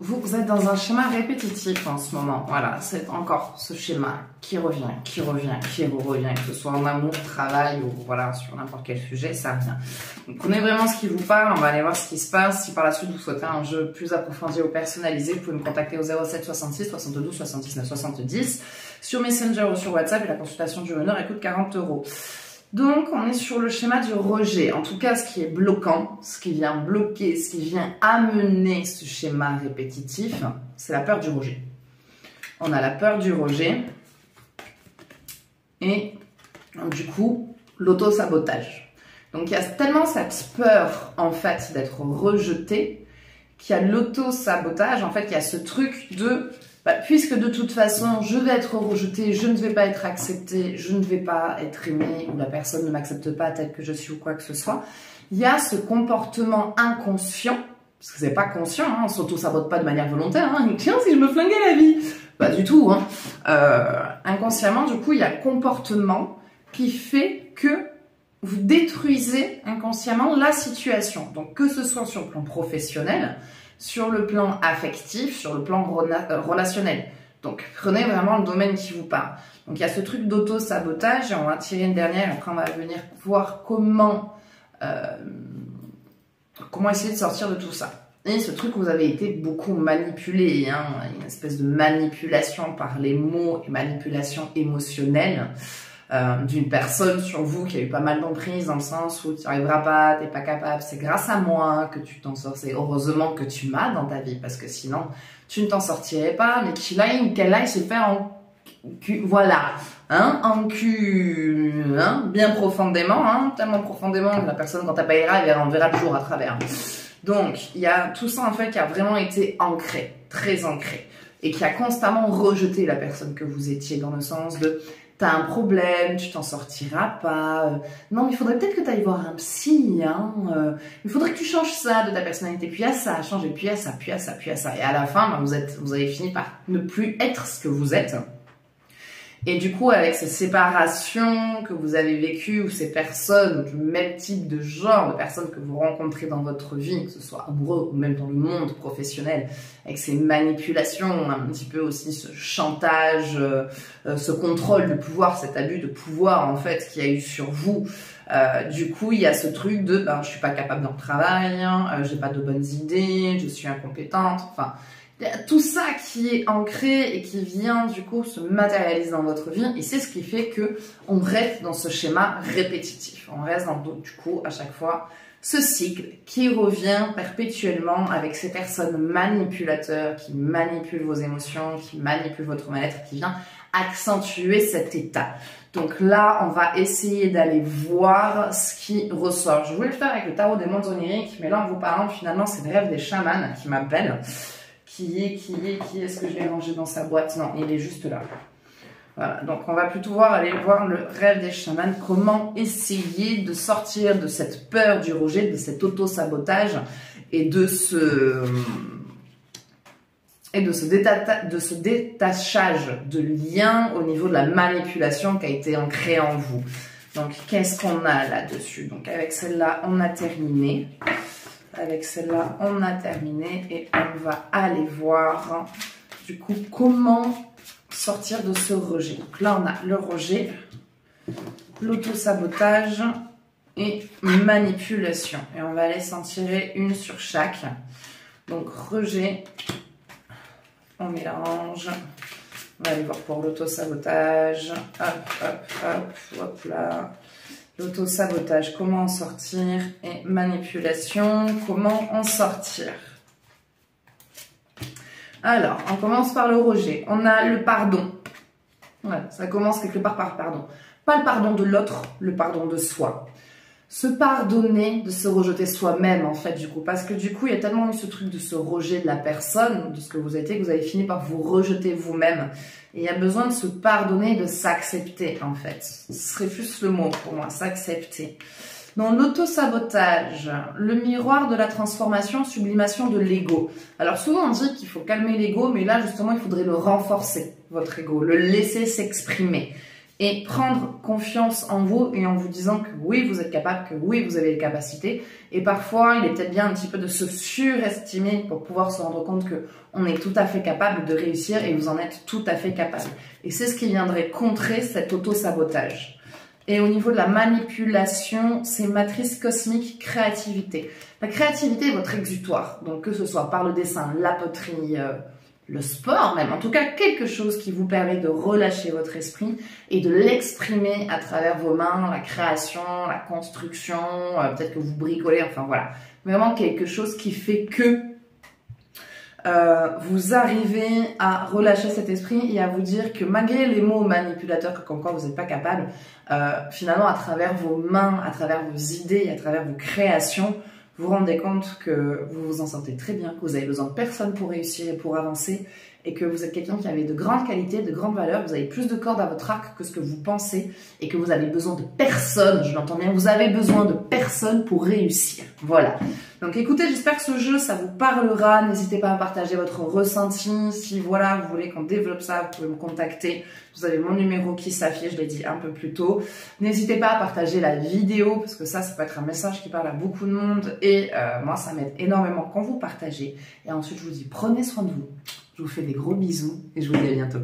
vous êtes dans un schéma répétitif en ce moment. Voilà, c'est encore ce schéma qui revient, qui revient, qui revient, que ce soit en amour, travail ou voilà, sur n'importe quel sujet, ça revient. Donc prenez vraiment ce qui vous parle, on va aller voir ce qui se passe. Si par la suite vous souhaitez un jeu plus approfondi ou personnalisé, vous pouvez me contacter au 07 66 72 79 70 sur Messenger ou sur WhatsApp et la consultation dure 1 heure et coûte 40 €. Donc, on est sur le schéma du rejet. En tout cas, ce qui est bloquant, ce qui vient bloquer, ce qui vient amener ce schéma répétitif, c'est la peur du rejet. On a la peur du rejet et du coup, l'auto-sabotage. Donc, il y a tellement cette peur, en fait, d'être rejeté, qu'il y a l'auto-sabotage, en fait, il y a ce truc de... puisque de toute façon, je vais être rejetée, je ne vais pas être acceptée, je ne vais pas être aimée, ou la personne ne m'accepte pas telle que je suis ou quoi que ce soit, il y a ce comportement inconscient, parce que c'est pas conscient, hein, on s'auto-sabote pas de manière volontaire, hein, tiens, si je me flinguais la vie, pas du tout, hein. Inconsciemment, du coup, il y a le comportement qui fait que vous détruisez inconsciemment la situation, donc que ce soit sur le plan professionnel, sur le plan affectif, sur le plan relationnel. Donc, prenez vraiment le domaine qui vous parle. Donc, il y a ce truc d'auto-sabotage, et on va tirer une dernière, après on va venir voir comment essayer de sortir de tout ça. Et ce truc, vous avez été beaucoup manipulé, hein, une espèce de manipulation par les mots et manipulation émotionnelle d'une personne sur vous qui a eu pas mal d'emprise dans le sens où tu n'y arriveras pas, t'es pas capable, c'est grâce à moi que tu t'en sors, c'est heureusement que tu m'as dans ta vie parce que sinon tu ne t'en sortirais pas, mais qu'il aille ou qu'elle aille se faire en cul, voilà, hein, en cul, hein, bien profondément, hein, tellement profondément que la personne quand elle payera, elle verra le jour à travers. Donc il y a tout ça en fait qui a vraiment été ancré, très ancré, et qui a constamment rejeté la personne que vous étiez dans le sens de t'as un problème, tu t'en sortiras pas. Non, mais il faudrait peut-être que tu ailles voir un psy. Hein, il faudrait que tu changes ça de ta personnalité. Puis à ça, changer, puis à ça, puis à ça, puis à ça. Et à la fin, vous avez fini par ne plus être ce que vous êtes. Et du coup, avec ces séparations que vous avez vécues, ou ces personnes du même type de genre, de personnes que vous rencontrez dans votre vie, que ce soit amoureux ou même dans le monde professionnel, avec ces manipulations, un petit peu aussi ce chantage, ce contrôle de pouvoir, cet abus de pouvoir en fait qu'il y a eu sur vous. Du coup, il y a ce truc de je suis pas capable dans le travail, j'ai pas de bonnes idées, je suis incompétente, enfin... Il y a tout ça qui est ancré et qui vient du coup se matérialiser dans votre vie et c'est ce qui fait que on reste dans ce schéma répétitif. On reste dans du coup à chaque fois ce cycle qui revient perpétuellement avec ces personnes manipulateurs qui manipulent vos émotions, qui manipulent votre mal-être, qui vient accentuer cet état. Donc là, on va essayer d'aller voir ce qui ressort. Je voulais le faire avec le tarot des mondes oniriques, mais là en vous parlant finalement c'est le rêve des chamans qui m'appelle. Qui est-ce que je l'ai rangé dans sa boîte? Non, il est juste là. Voilà, donc on va plutôt aller voir le rêve des chamans, comment essayer de sortir de cette peur du rejet, de cet auto-sabotage et de ce détachage de lien au niveau de la manipulation qui a été ancrée en vous. Donc qu'est-ce qu'on a là-dessus? Donc avec celle-là, on a terminé. Avec celle-là, on a terminé et on va aller voir du coup comment sortir de ce rejet. Donc là, on a le rejet, l'auto-sabotage et manipulation. Et on va aller s'en tirer une sur chaque. Donc rejet, on mélange. On va aller voir pour l'auto-sabotage. Hop, hop, hop, hop là. L'auto-sabotage, comment en sortir? Et manipulation, comment en sortir? Alors, on commence par le rejet. On a le pardon. Ouais, ça commence quelque part par pardon. Pas le pardon de l'autre, le pardon de soi. Se pardonner de se rejeter soi-même, en fait, du coup. Parce que du coup, il y a tellement eu ce truc de se rejet de la personne, de ce que vous étiez, que vous avez fini par vous rejeter vous-même. Et il y a besoin de se pardonner, de s'accepter, en fait. Ce serait plus le mot pour moi, s'accepter. Dans l'auto-sabotage, le miroir de la transformation, sublimation de l'ego. Alors souvent on dit qu'il faut calmer l'ego, mais là justement il faudrait le renforcer, votre ego, le laisser s'exprimer. et prendre confiance en vous et en vous disant que oui, vous êtes capable, que oui, vous avez les capacités. Et parfois, il est peut-être bien un petit peu de se surestimer pour pouvoir se rendre compte que on est tout à fait capable de réussir et vous en êtes tout à fait capable. Et c'est ce qui viendrait contrer cet auto-sabotage. Et au niveau de la manipulation, c'est matrice cosmique créativité. La créativité est votre exutoire. Donc que ce soit par le dessin, la poterie, le sport même, en tout cas quelque chose qui vous permet de relâcher votre esprit et de l'exprimer à travers vos mains, la création, la construction, peut-être que vous bricolez, enfin voilà. Vraiment quelque chose qui fait que vous arrivez à relâcher cet esprit et à vous dire que malgré les mots manipulateurs que comme quoi vous n'êtes pas capable, finalement à travers vos mains, à travers vos idées, à travers vos créations, vous vous rendez compte que vous vous en sortez très bien, que vous avez besoin de personne pour réussir et pour avancer, et que vous êtes quelqu'un qui avait de grandes qualités, de grandes valeurs, vous avez plus de cordes à votre arc que ce que vous pensez, et que vous avez besoin de personne, je l'entends bien, vous avez besoin de personne pour réussir. Voilà. Donc écoutez, j'espère que ce jeu, ça vous parlera. N'hésitez pas à partager votre ressenti. Si voilà, vous voulez qu'on développe ça, vous pouvez me contacter. Vous avez mon numéro qui s'affiche, je l'ai dit un peu plus tôt. N'hésitez pas à partager la vidéo, parce que ça peut être un message qui parle à beaucoup de monde. Et moi, ça m'aide énormément quand vous partagez. Et ensuite, je vous dis, prenez soin de vous. Je vous fais des gros bisous et je vous dis à bientôt.